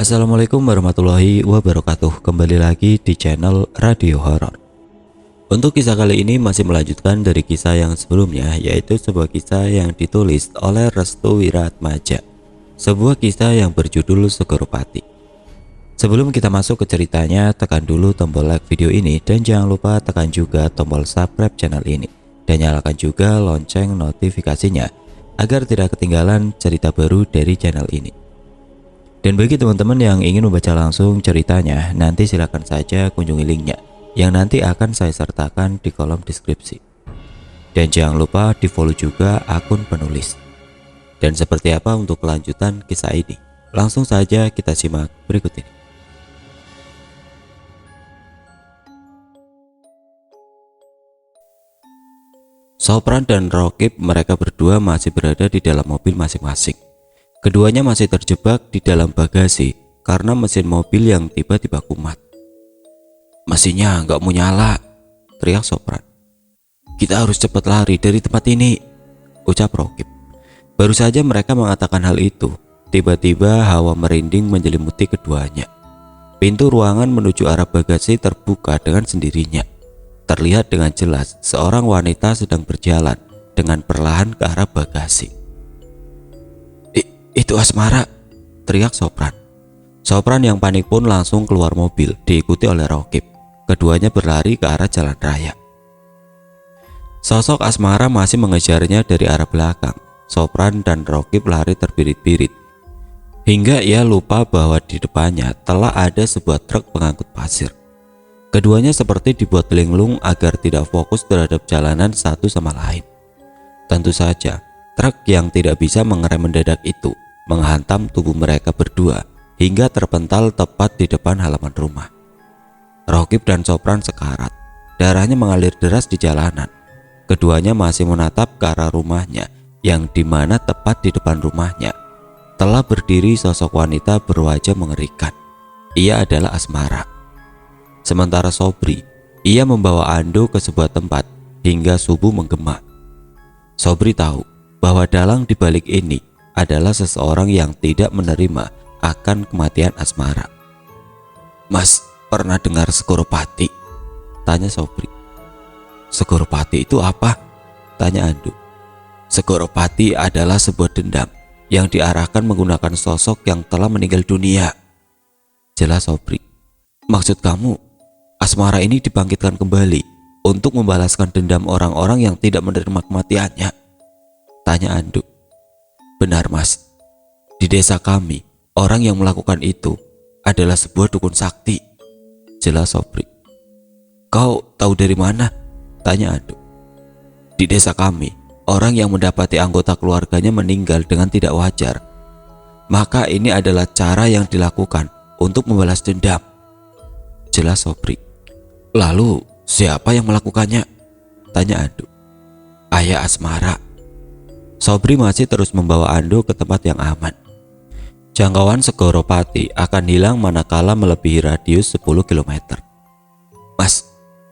Assalamualaikum warahmatullahi wabarakatuh. Kembali lagi di channel Radio Horor. Untuk kisah kali ini masih melanjutkan dari kisah yang sebelumnya, yaitu sebuah kisah yang ditulis oleh Restu Wiratmaja. Sebuah kisah yang berjudul Segoro Pati. Sebelum kita masuk ke ceritanya, tekan dulu tombol like video ini dan jangan lupa tekan juga tombol subscribe channel ini dan nyalakan juga lonceng notifikasinya agar tidak ketinggalan cerita baru dari channel ini. Dan bagi teman-teman yang ingin membaca langsung ceritanya, nanti silakan saja kunjungi linknya yang nanti akan saya sertakan di kolom deskripsi. Dan jangan lupa di follow juga akun penulis. Dan seperti apa untuk kelanjutan kisah ini? Langsung saja kita simak berikut ini. Sopran dan Rokib, mereka berdua masih berada di dalam mobil masing-masing. Keduanya masih terjebak di dalam bagasi karena mesin mobil yang tiba-tiba kumat. "Mesinnya nggak mau nyala," teriak Sopran. "Kita harus cepat lari dari tempat ini," ucap Rokib. Baru saja mereka mengatakan hal itu, tiba-tiba hawa merinding menyelimuti keduanya. Pintu ruangan menuju arah bagasi terbuka dengan sendirinya. Terlihat dengan jelas seorang wanita sedang berjalan dengan perlahan ke arah bagasi. "Itu Asmara," teriak Sopran. Sopran yang panik pun langsung keluar mobil diikuti oleh Rokib. Keduanya berlari ke arah jalan raya. Sosok Asmara masih mengejarnya dari arah belakang. Sopran dan Rokib lari terbirit-birit hingga ia lupa bahwa di depannya telah ada sebuah truk pengangkut pasir. Keduanya seperti dibuat linglung agar tidak fokus terhadap jalanan satu sama lain. Tentu saja truk yang tidak bisa mengerem mendadak itu menghantam tubuh mereka berdua hingga terpental tepat di depan halaman rumah. Rokib dan Sopran sekarat, darahnya mengalir deras di jalanan. Keduanya masih menatap ke arah rumahnya, yang dimana tepat di depan rumahnya telah berdiri sosok wanita berwajah mengerikan. Ia adalah Asmara. Sementara Sobri, ia membawa Ando ke sebuah tempat hingga subuh menggema. Sobri tahu bahwa dalang dibalik ini adalah seseorang yang tidak menerima akan kematian Asmara. "Mas, pernah dengar Segoro Pati?" tanya Sobri. "Segoro Pati itu apa?" tanya Ando. "Segoro Pati adalah sebuah dendam yang diarahkan menggunakan sosok yang telah meninggal dunia," jelas Sobri. "Maksud kamu, Asmara ini dibangkitkan kembali untuk membalaskan dendam orang-orang yang tidak menerima kematiannya?" tanya Ando. "Benar, Mas. Di desa kami, orang yang melakukan itu adalah sebuah dukun sakti," jelas Sobri. "Kau tahu dari mana?" tanya Ando. "Di desa kami, orang yang mendapati anggota keluarganya meninggal dengan tidak wajar, maka ini adalah cara yang dilakukan untuk membalas dendam," jelas Sobri. "Lalu siapa yang melakukannya?" tanya Ando. "Ayah Asmara." Sobri masih terus membawa Ando ke tempat yang aman. Jangkauan Segoro Pati akan hilang manakala melebihi radius 10 km. "Mas,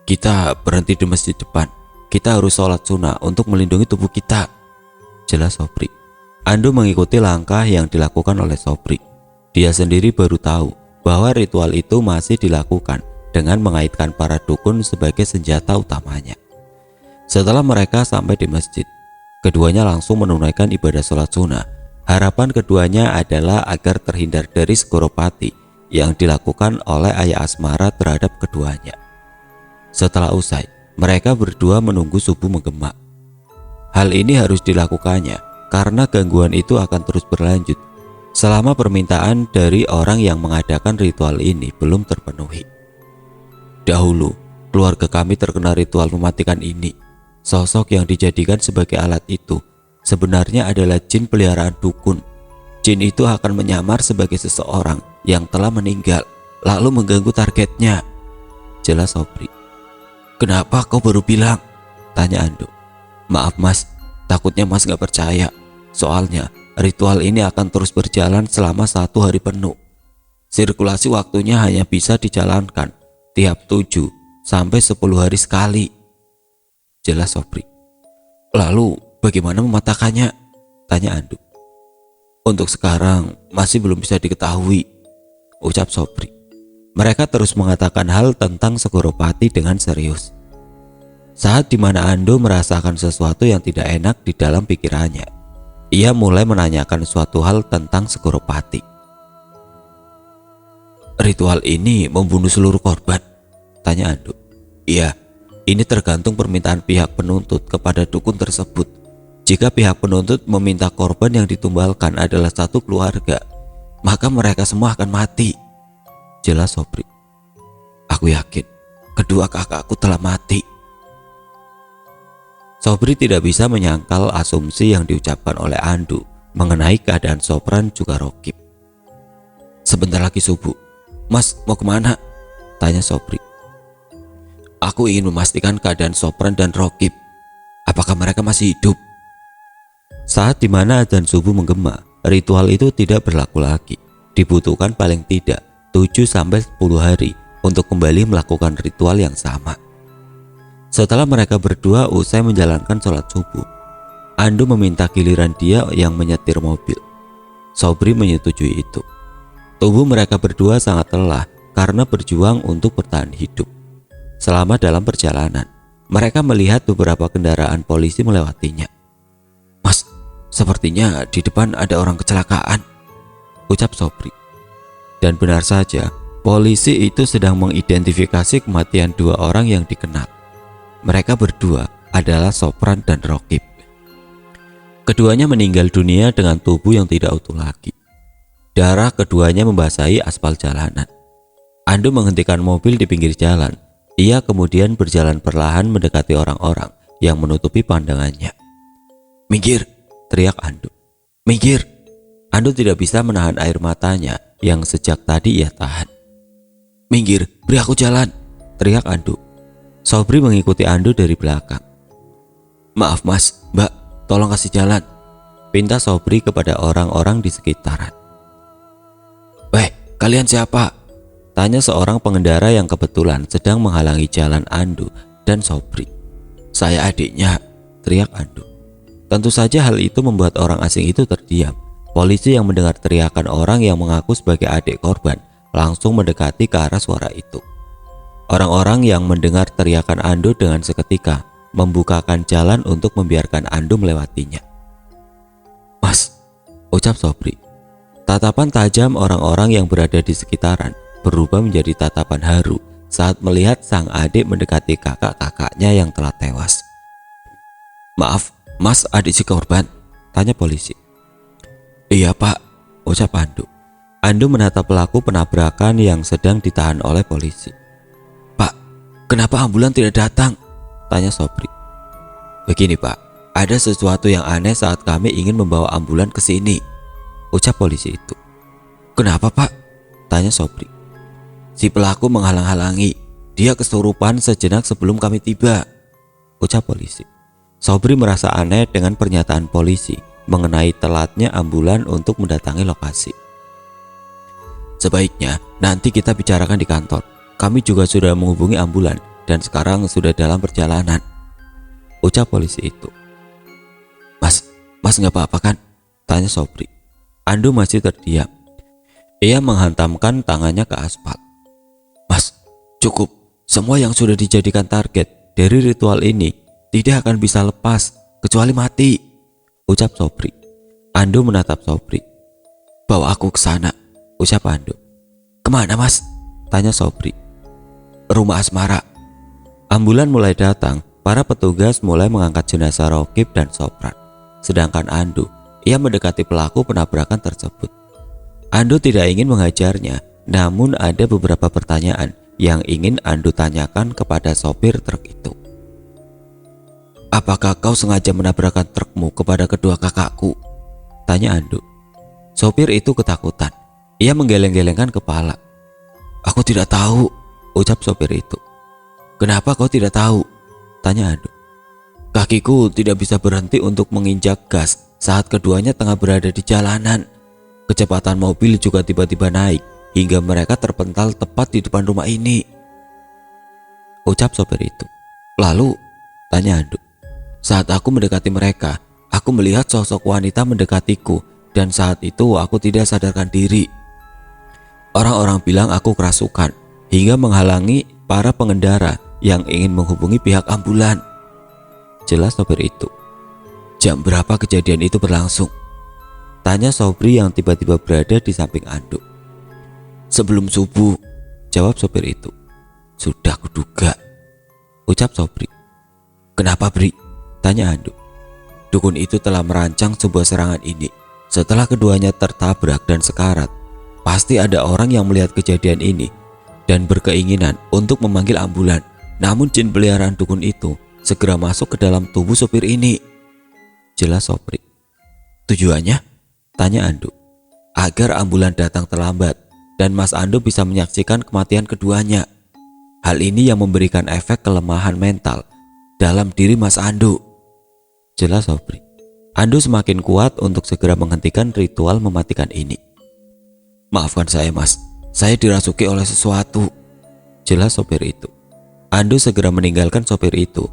kita berhenti di masjid depan. Kita harus sholat sunnah untuk melindungi tubuh kita," jelas Sobri. Ando mengikuti langkah yang dilakukan oleh Sobri. Dia sendiri baru tahu bahwa ritual itu masih dilakukan dengan mengaitkan para dukun sebagai senjata utamanya. Setelah mereka sampai di masjid, keduanya langsung menunaikan ibadah sholat sunnah. Harapan keduanya adalah agar terhindar dari Segoro Pati yang dilakukan oleh ayah Asmara terhadap keduanya. Setelah usai, mereka berdua menunggu subuh menggema. Hal ini harus dilakukannya karena gangguan itu akan terus berlanjut selama permintaan dari orang yang mengadakan ritual ini belum terpenuhi. "Dahulu, keluarga kami terkena ritual mematikan ini. Sosok yang dijadikan sebagai alat itu sebenarnya adalah jin peliharaan dukun. Jin itu akan menyamar sebagai seseorang yang telah meninggal lalu mengganggu targetnya," jelas Sobri. "Kenapa kau baru bilang?" tanya Ando. "Maaf Mas, takutnya Mas gak percaya. Soalnya ritual ini akan terus berjalan selama 1 hari penuh. Sirkulasi waktunya hanya bisa dijalankan tiap 7 sampai 10 hari sekali," jelas Sobri. "Lalu bagaimana mematahkannya?" tanya Ando. "Untuk sekarang masih belum bisa diketahui. ucap Sobri. Mereka terus mengatakan hal tentang Segoropati dengan serius. Saat dimana Ando merasakan sesuatu yang tidak enak di dalam pikirannya, ia mulai menanyakan suatu hal tentang Segoropati. Ritual ini membunuh seluruh korban? Tanya Ando. Iya, ini tergantung permintaan pihak penuntut kepada dukun tersebut. Jika pihak penuntut meminta korban yang ditumbalkan adalah satu keluarga, maka mereka semua akan mati, jelas Sobri. Aku yakin kedua kakakku telah mati. Sobri tidak bisa menyangkal asumsi yang diucapkan oleh Andu mengenai keadaan Sopran juga Rokib. Sebentar lagi subuh. Mas mau kemana? Tanya Sobri. Aku ingin memastikan keadaan Sopran dan Rokib. Apakah mereka masih hidup? Saat dimana adzan subuh menggema, ritual itu tidak berlaku lagi. Dibutuhkan paling tidak 7-10 hari untuk kembali melakukan ritual yang sama. Setelah mereka berdua usai menjalankan sholat subuh, Andu meminta giliran dia yang menyetir mobil. Sobri menyetujui itu. Tubuh mereka berdua sangat lelah karena berjuang untuk bertahan hidup. Selama dalam perjalanan, mereka melihat beberapa kendaraan polisi melewatinya. Mas, sepertinya di depan ada orang kecelakaan, ucap Sobri. Dan benar saja, polisi itu sedang mengidentifikasi kematian dua orang yang dikenal. Mereka berdua adalah Sopran dan Rokib. Keduanya meninggal dunia dengan tubuh yang tidak utuh lagi. Darah keduanya membasahi aspal jalanan. Andu menghentikan mobil di pinggir jalan. Ia kemudian berjalan perlahan mendekati orang-orang yang menutupi pandangannya. Minggir, teriak Andu. Minggir. Andu tidak bisa menahan air matanya yang sejak tadi ia tahan. Minggir, beri aku jalan, teriak Andu. Sobri mengikuti Andu dari belakang. Maaf mas, mbak, tolong kasih jalan, pinta Sobri kepada orang-orang di sekitaran. Weh, kalian siapa? Tanya seorang pengendara yang kebetulan sedang menghalangi jalan Andu dan Sobri. Saya adiknya, teriak Andu. Tentu saja hal itu membuat orang asing itu terdiam. Polisi yang mendengar teriakan orang yang mengaku sebagai adik korban langsung mendekati ke arah suara itu. Orang-orang yang mendengar teriakan Andu dengan seketika membukakan jalan untuk membiarkan Andu melewatinya. Mas, ucap Sobri. Tatapan tajam orang-orang yang berada di sekitaran berubah menjadi tatapan haru saat melihat sang adik mendekati kakak-kakaknya yang telah tewas. Maaf, mas adik si korban, tanya polisi. Iya pak, ucap Andu. Andu menatap pelaku penabrakan yang sedang ditahan oleh polisi. Kenapa ambulan tidak datang? Tanya Sobri. Begini pak, ada sesuatu yang aneh saat kami ingin membawa ambulan ke sini, ucap polisi itu. Kenapa pak? Tanya Sobri. Si pelaku menghalang-halangi. Dia kesurupan sejenak sebelum kami tiba, ucap polisi. Sobri merasa aneh dengan pernyataan polisi mengenai telatnya ambulan untuk mendatangi lokasi. Sebaiknya nanti kita bicarakan di kantor. Kami juga sudah menghubungi ambulan dan sekarang sudah dalam perjalanan, ucap polisi itu. Mas nggak apa-apa kan? Tanya Sobri. Andu masih terdiam. Ia menghantamkan tangannya ke aspal. Mas, cukup. Semua yang sudah dijadikan target dari ritual ini tidak akan bisa lepas kecuali mati, ucap Sobri. Andu menatap Sobri. Bawa aku ke sana, ucap Andu. Kemana mas? Tanya Sobri. Rumah asmara. Ambulan mulai datang. Para petugas mulai mengangkat jenazah Rokib dan Sopran. Sedangkan Andu, ia mendekati pelaku penabrakan tersebut. Andu tidak ingin menghajarnya, namun ada beberapa pertanyaan yang ingin Andu tanyakan kepada sopir truk itu. Apakah kau sengaja menabrakkan trukmu kepada kedua kakakku? Tanya Andu. Sopir itu ketakutan. Ia menggeleng-gelengkan kepala. Aku tidak tahu, ucap sopir itu. Kenapa kau tidak tahu? Tanya Andu. Kakiku tidak bisa berhenti untuk menginjak gas saat keduanya tengah berada di jalanan. Kecepatan mobil juga tiba-tiba naik hingga mereka terpental tepat di depan rumah ini, ucap sopir itu. Lalu, tanya Andu. Saat aku mendekati mereka, aku melihat sosok wanita mendekatiku dan saat itu aku tidak sadarkan diri. Orang-orang bilang aku kerasukan hingga menghalangi para pengendara yang ingin menghubungi pihak ambulan. Jelas sopir itu. Jam berapa kejadian itu berlangsung? Tanya Sobri yang tiba-tiba berada di samping Ando. Sebelum subuh, jawab sopir itu. Sudah kuduga, ucap Sobri. Kenapa, Bri? Tanya Ando. Dukun itu telah merancang sebuah serangan ini. Setelah keduanya tertabrak dan sekarat, pasti ada orang yang melihat kejadian ini dan berkeinginan untuk memanggil ambulan. Namun jin peliharaan dukun itu segera masuk ke dalam tubuh sopir ini. Jelas Sobri. Tujuannya? Tanya Ando. Agar ambulan datang terlambat dan Mas Ando bisa menyaksikan kematian keduanya. Hal ini yang memberikan efek kelemahan mental dalam diri Mas Ando. Jelas Sobri. Ando semakin kuat untuk segera menghentikan ritual mematikan ini. Maafkan saya, Mas, saya dirasuki oleh sesuatu. Jelas sopir itu. Ando segera meninggalkan sopir itu.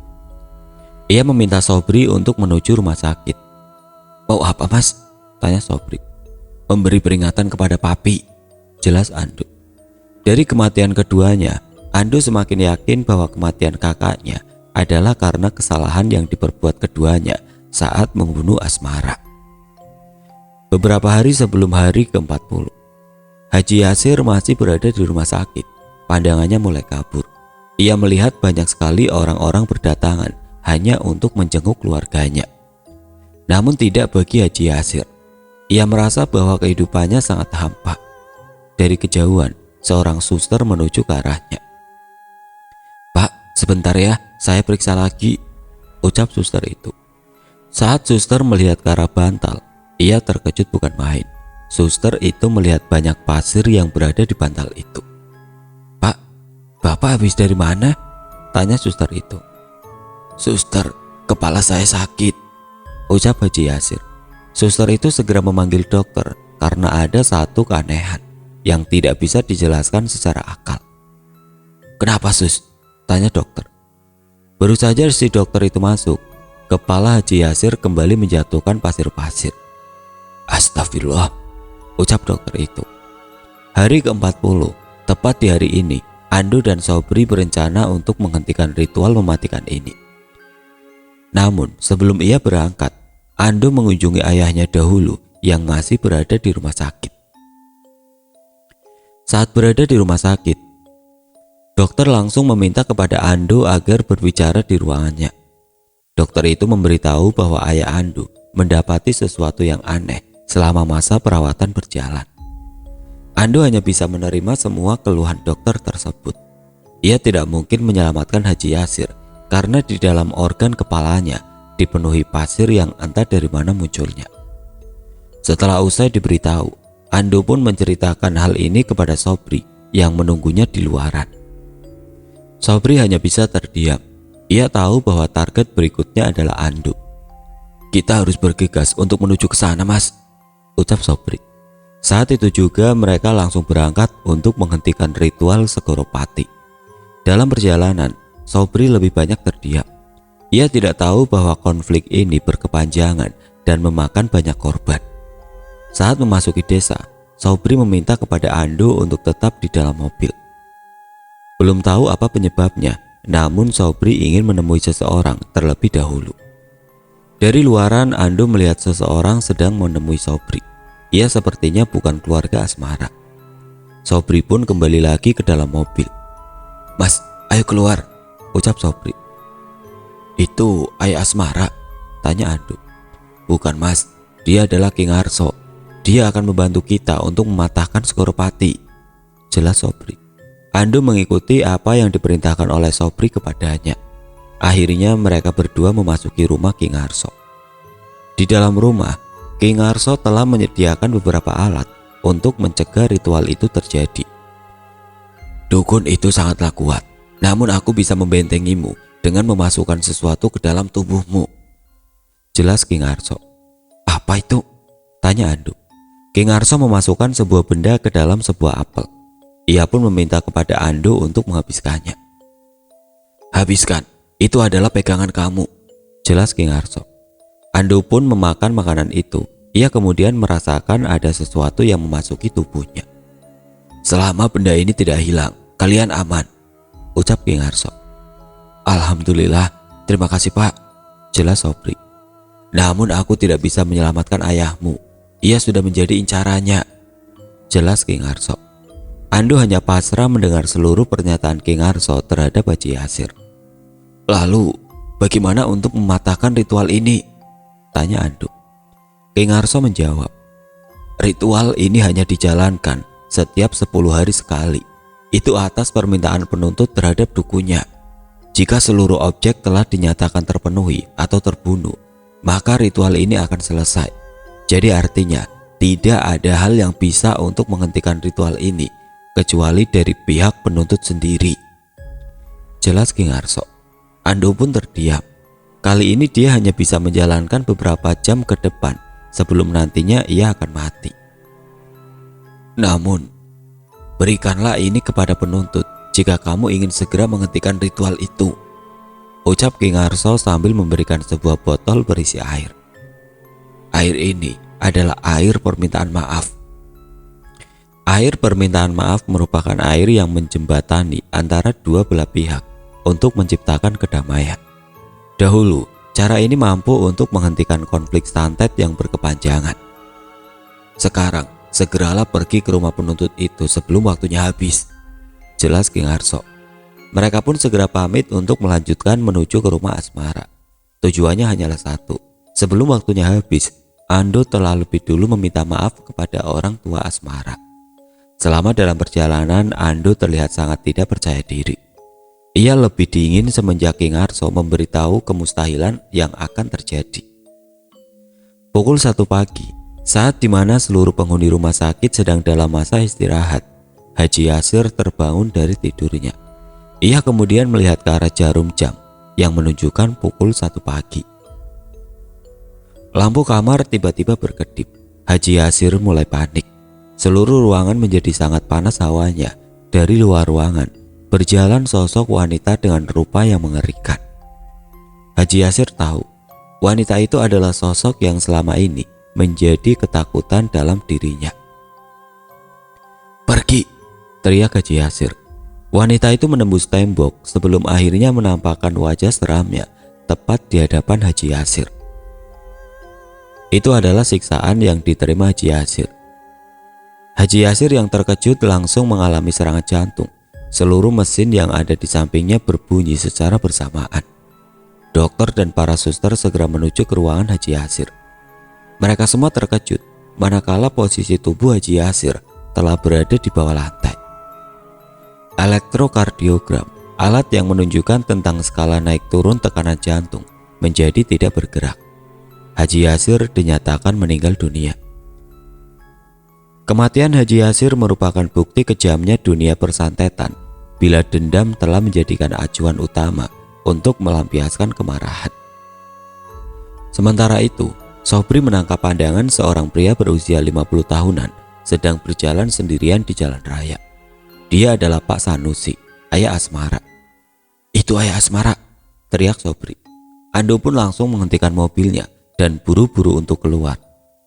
Ia meminta Sobri untuk menuju rumah sakit. Mau apa, Mas? Tanya Sobri. Memberi peringatan kepada Papi. Jelas Ando. Dari kematian keduanya, Ando semakin yakin bahwa kematian kakaknya adalah karena kesalahan yang diperbuat keduanya saat membunuh Asmara. Beberapa hari sebelum hari ke-40, Haji Yasir masih berada di rumah sakit. Pandangannya mulai kabur. Ia melihat banyak sekali orang-orang berdatangan hanya untuk menjenguk keluarganya. Namun tidak bagi Haji Yasir. Ia merasa bahwa kehidupannya sangat hampa. Dari kejauhan, seorang suster menuju ke arahnya. Pak, sebentar ya, saya periksa lagi, ucap suster itu. Saat suster melihat ke arah bantal, ia terkejut bukan main. Suster itu melihat banyak pasir yang berada di bantal itu. Pak, Bapak habis dari mana? Tanya suster itu. Suster, kepala saya sakit, ucap Haji Yasir. Suster itu segera memanggil dokter karena ada satu keanehan yang tidak bisa dijelaskan secara akal. Kenapa, Sus? Tanya dokter. Baru saja si dokter itu masuk, kepala Haji Yasir kembali menjatuhkan pasir-pasir. Astagfirullah, ucap dokter itu. Hari ke-40, tepat di hari ini, Ando dan Sobri berencana untuk menghentikan ritual mematikan ini. Namun sebelum ia berangkat, Ando mengunjungi ayahnya dahulu yang masih berada di rumah sakit. Saat berada di rumah sakit, dokter langsung meminta kepada Ando agar berbicara di ruangannya. Dokter itu memberitahu bahwa ayah Ando mendapati sesuatu yang aneh selama masa perawatan berjalan. Ando hanya bisa menerima semua keluhan dokter tersebut. Ia tidak mungkin menyelamatkan Haji Yasir karena di dalam organ kepalanya dipenuhi pasir yang entah dari mana munculnya. Setelah usai diberitahu, Ando pun menceritakan hal ini kepada Sobri yang menunggunya di luaran. Sobri hanya bisa terdiam. Ia tahu bahwa target berikutnya adalah Ando. Kita harus bergegas untuk menuju ke sana, Mas, ucap Sobri. Saat itu juga mereka langsung berangkat untuk menghentikan ritual Segoropati. Dalam perjalanan, Sobri lebih banyak terdiam. Ia tidak tahu bahwa konflik ini berkepanjangan dan memakan banyak korban. Saat memasuki desa, Sobri meminta kepada Ando untuk tetap di dalam mobil. Belum tahu apa penyebabnya, namun Sobri ingin menemui seseorang terlebih dahulu. Dari luaran, Ando melihat seseorang sedang menemui Sobri. Ia sepertinya bukan keluarga Asmara. Sobri pun kembali lagi ke dalam mobil. Mas, ayo keluar, ucap Sobri. Itu ayah Asmara? Tanya Ando. Bukan, Mas, dia adalah Ki Ngarso. Dia akan membantu kita untuk mematahkan Segoropati, jelas Sobri. Ando mengikuti apa yang diperintahkan oleh Sobri kepadanya. Akhirnya mereka berdua memasuki rumah Ki Ngarso. Di dalam rumah, Ki Ngarso telah menyediakan beberapa alat untuk mencegah ritual itu terjadi. Dukun itu sangatlah kuat, namun aku bisa membentengimu dengan memasukkan sesuatu ke dalam tubuhmu, jelas Ki Ngarso. Apa itu? Tanya Ando. Ki Ngarso memasukkan sebuah benda ke dalam sebuah apel. Ia pun meminta kepada Ando untuk menghabiskannya. Habiskan, itu adalah pegangan kamu, jelas Ki Ngarso. Ando pun memakan makanan itu. Ia kemudian merasakan ada sesuatu yang memasuki tubuhnya. Selama benda ini tidak hilang, kalian aman, ucap Ki Ngarso. Alhamdulillah, terima kasih Pak, jelas Sobri. Namun aku tidak bisa menyelamatkan ayahmu. Ia sudah menjadi incarannya, jelas Ki Ngarso. Ando hanya pasrah mendengar seluruh pernyataan Ki Ngarso terhadap Haji Yasir. Lalu, bagaimana untuk mematahkan ritual ini? Tanya Ando. Ki Ngarso menjawab, ritual ini hanya dijalankan setiap 10 hari sekali. Itu atas permintaan penuntut terhadap dukunya. Jika seluruh objek telah dinyatakan terpenuhi atau terbunuh, maka ritual ini akan selesai. Jadi artinya, tidak ada hal yang bisa untuk menghentikan ritual ini, kecuali dari pihak penuntut sendiri, jelas Ki Ngarso. Ando pun terdiam. Kali ini dia hanya bisa menjalankan beberapa jam ke depan sebelum nantinya ia akan mati. Namun, berikanlah ini kepada penuntut jika kamu ingin segera menghentikan ritual itu, ucap Ki Ngarso sambil memberikan sebuah botol berisi air. Air ini adalah air permintaan maaf. Air permintaan maaf merupakan air yang menjembatani antara dua belah pihak untuk menciptakan kedamaian. Dahulu, cara ini mampu untuk menghentikan konflik santet yang berkepanjangan. Sekarang, segeralah pergi ke rumah penuntut itu sebelum waktunya habis, jelas Ki Ngarso. Mereka pun segera pamit untuk melanjutkan menuju ke rumah Asmara. Tujuannya hanyalah satu. Sebelum waktunya habis, Ando telah lebih dulu meminta maaf kepada orang tua Asmara. Selama dalam perjalanan, Ando terlihat sangat tidak percaya diri. Ia lebih dingin semenjak Ki Ngarso memberitahu kemustahilan yang akan terjadi. Pukul 1 pagi, saat dimana seluruh penghuni rumah sakit sedang dalam masa istirahat, Haji Yasir terbangun dari tidurnya. Ia kemudian melihat ke arah jarum jam yang menunjukkan pukul 1 pagi. Lampu kamar tiba-tiba berkedip. Haji Yasir mulai panik. Seluruh ruangan menjadi sangat panas hawanya. Dari luar ruangan berjalan sosok wanita dengan rupa yang mengerikan. Haji Yasir tahu wanita itu adalah sosok yang selama ini menjadi ketakutan dalam dirinya. Pergi, teriak Haji Yasir. Wanita itu menembus tembok sebelum akhirnya menampakkan wajah seramnya tepat di hadapan Haji Yasir. Itu adalah siksaan yang diterima Haji Yasir. Haji Yasir yang terkejut langsung mengalami serangan jantung. Seluruh mesin yang ada di sampingnya berbunyi secara bersamaan. Dokter dan para suster segera menuju ke ruangan Haji Yasir. Mereka semua terkejut manakala posisi tubuh Haji Yasir telah berada di bawah lantai. Elektrokardiogram, alat yang menunjukkan tentang skala naik turun tekanan jantung, menjadi tidak bergerak. Haji Yasir dinyatakan meninggal dunia. Kematian Haji Yasir merupakan bukti kejamnya dunia persantetan bila dendam telah menjadikan acuan utama untuk melampiaskan kemarahan. Sementara itu, Sobri menangkap pandangan seorang pria berusia 50 tahunan sedang berjalan sendirian di jalan raya. Dia adalah Pak Sanusi, ayah Asmara. Itu ayah Asmara, teriak Sobri. Ando pun langsung menghentikan mobilnya dan buru-buru untuk keluar.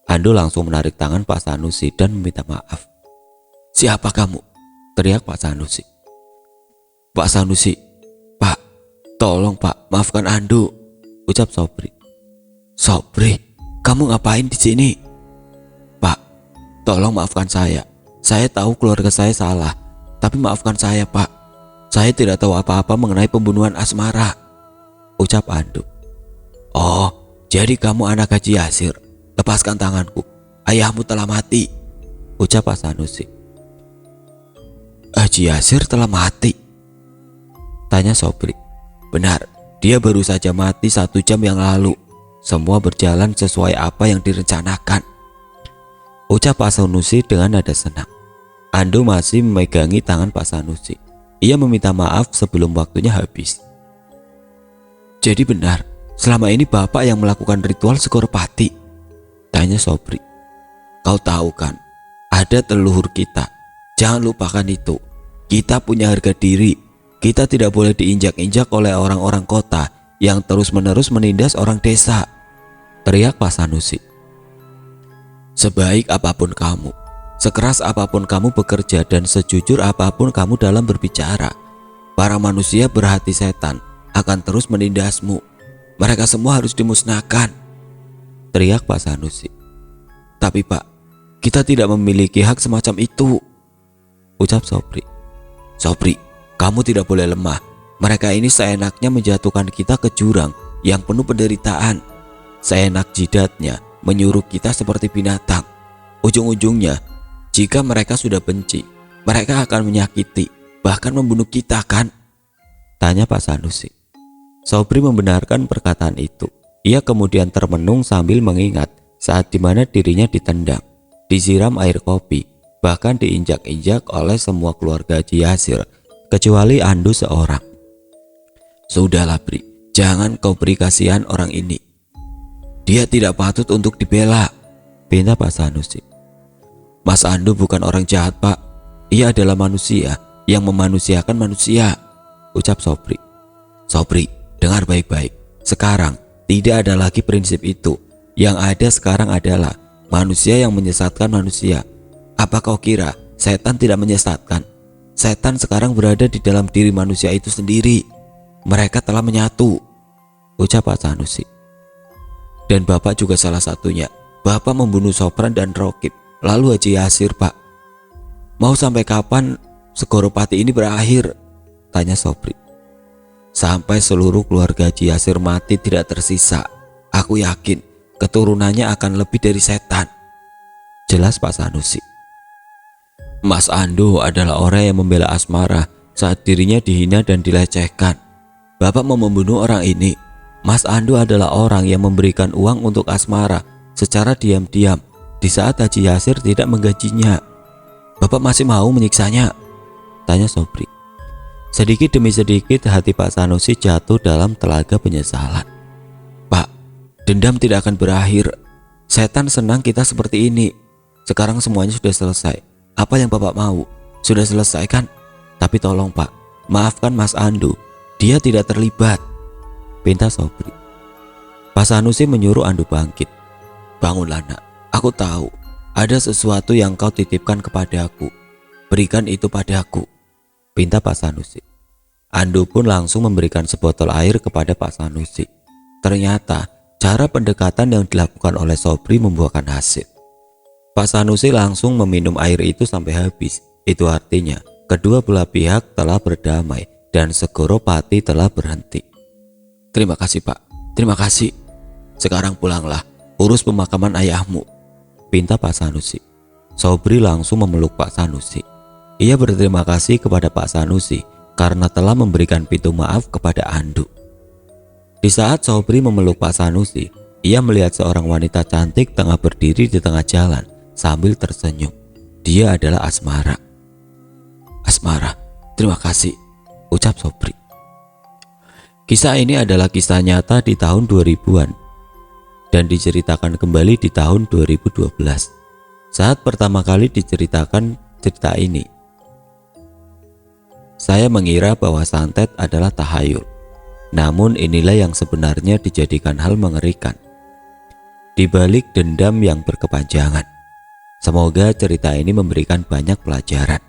Ando langsung menarik tangan Pak Sanusi dan meminta maaf. Siapa kamu? Teriak Pak Sanusi. Pak Sanusi, Pak, tolong Pak, maafkan Ando, ucap Sobri. Sobri, kamu ngapain di sini? Pak, tolong maafkan saya. Saya tahu keluarga saya salah, tapi maafkan saya Pak. Saya tidak tahu apa-apa mengenai pembunuhan Asmara, ucap Ando. Oh, jadi kamu anak Haji Yasir. Lepaskan tanganku, ayahmu telah mati, ucap Pak Sanusi. Haji Yasir telah mati? Tanya Sobri. Benar, dia baru saja mati 1 jam yang lalu. Semua berjalan sesuai apa yang direncanakan, ucap Pak Sanusi dengan nada senang. Ando masih memegangi tangan Pak Sanusi. Ia meminta maaf sebelum waktunya habis. Jadi benar, selama ini Bapak yang melakukan ritual Segoropati? Tanya Sobri. Kau tahu kan, ada leluhur kita. Jangan lupakan itu. Kita punya harga diri. Kita tidak boleh diinjak-injak oleh orang-orang kota yang terus-menerus menindas orang desa, teriak Pak Sanusi. Sebaik apapun kamu, Sekeras apapun kamu bekerja dan sejujur apapun kamu dalam berbicara, para manusia berhati setan akan terus menindasmu. Mereka semua harus dimusnahkan, teriak Pak Sanusi. Tapi Pak, kita tidak memiliki hak semacam itu, ucap Sobri. Sobri, kamu tidak boleh lemah. Mereka ini seenaknya menjatuhkan kita ke jurang yang penuh penderitaan. Seenak jidatnya menyuruh kita seperti binatang. Ujung-ujungnya, jika mereka sudah benci, mereka akan menyakiti, bahkan membunuh kita kan? Tanya Pak Sanusi. Sobri membenarkan perkataan itu. Ia kemudian termenung sambil mengingat saat dimana dirinya ditendang, disiram air kopi, bahkan diinjak-injak oleh semua keluarga Haji Yasir, kecuali Andu seorang. Sudahlah Bri, jangan kau beri kasihan orang ini. Dia tidak patut untuk dibela, pinta Pak Sanusi. Mas Andu bukan orang jahat Pak, ia adalah manusia yang memanusiakan manusia, ucap Sobri. Sobri, dengar baik-baik. Sekarang tidak ada lagi prinsip itu. Yang ada sekarang adalah manusia yang menyesatkan manusia. Apa kau kira setan tidak menyesatkan? Setan sekarang berada di dalam diri manusia itu sendiri. Mereka telah menyatu, ucap Pak Sanusi. Dan Bapak juga salah satunya. Bapak membunuh Sopran dan Rokib, lalu Haji Yasir Pak. Mau sampai kapan Segoropati ini berakhir? Tanya Sobri. Sampai seluruh keluarga Haji Yasir mati tidak tersisa. Aku yakin keturunannya akan lebih dari setan, jelas Pak Sanusi. Mas Andu adalah orang yang membela Asmara saat dirinya dihina dan dilecehkan. Bapak mau membunuh orang ini. Mas Andu adalah orang yang memberikan uang untuk Asmara secara diam-diam di saat Haji Yasir tidak menggajinya. Bapak masih mau menyiksanya? Tanya Sobri. Sedikit demi sedikit hati Pak Sanusi jatuh dalam telaga penyesalan. Pak, dendam tidak akan berakhir. Setan senang kita seperti ini. Sekarang semuanya sudah selesai. Apa yang Bapak mau sudah selesai kan? Tapi tolong Pak, maafkan Mas Andu. Dia tidak terlibat, pinta Sobri. Pak Sanusi menyuruh Andu bangkit. Bangunlah nak, aku tahu ada sesuatu yang kau titipkan kepadaku. Berikan itu padaku, pinta Pak Sanusi. Andu pun langsung memberikan sebotol air kepada Pak Sanusi. Ternyata cara pendekatan yang dilakukan oleh Sobri membuahkan hasil. Pak Sanusi langsung meminum air itu sampai habis. Itu artinya kedua belah pihak telah berdamai dan Segoropati telah berhenti. Terima kasih Pak, terima kasih. Sekarang pulanglah, urus pemakaman ayahmu, pinta Pak Sanusi. Sobri langsung memeluk Pak Sanusi. Ia berterima kasih kepada Pak Sanusi karena telah memberikan pintu maaf kepada Andu. Di saat Sobri memeluk Pak Sanusi, ia melihat seorang wanita cantik tengah berdiri di tengah jalan sambil tersenyum. Dia adalah Asmara. Asmara, terima kasih, ucap Sobri. Kisah ini adalah kisah nyata di tahun 2000-an dan diceritakan kembali di tahun 2012. Saat pertama kali diceritakan cerita ini, saya mengira bahwa santet adalah tahayul. Namun inilah yang sebenarnya dijadikan hal mengerikan di balik dendam yang berkepanjangan. Semoga cerita ini memberikan banyak pelajaran.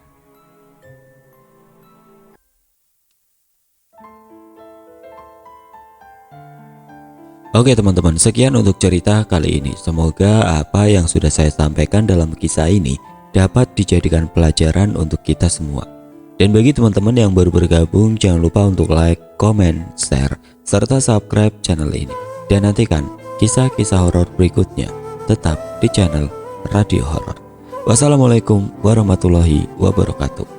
Oke teman-teman, sekian untuk cerita kali ini. Semoga apa yang sudah saya sampaikan dalam kisah ini dapat dijadikan pelajaran untuk kita semua. Dan bagi teman-teman yang baru bergabung, jangan lupa untuk like, comment, share, serta subscribe channel ini. Dan nantikan kisah-kisah horor berikutnya tetap di channel Radio Horor. Wassalamualaikum warahmatullahi wabarakatuh.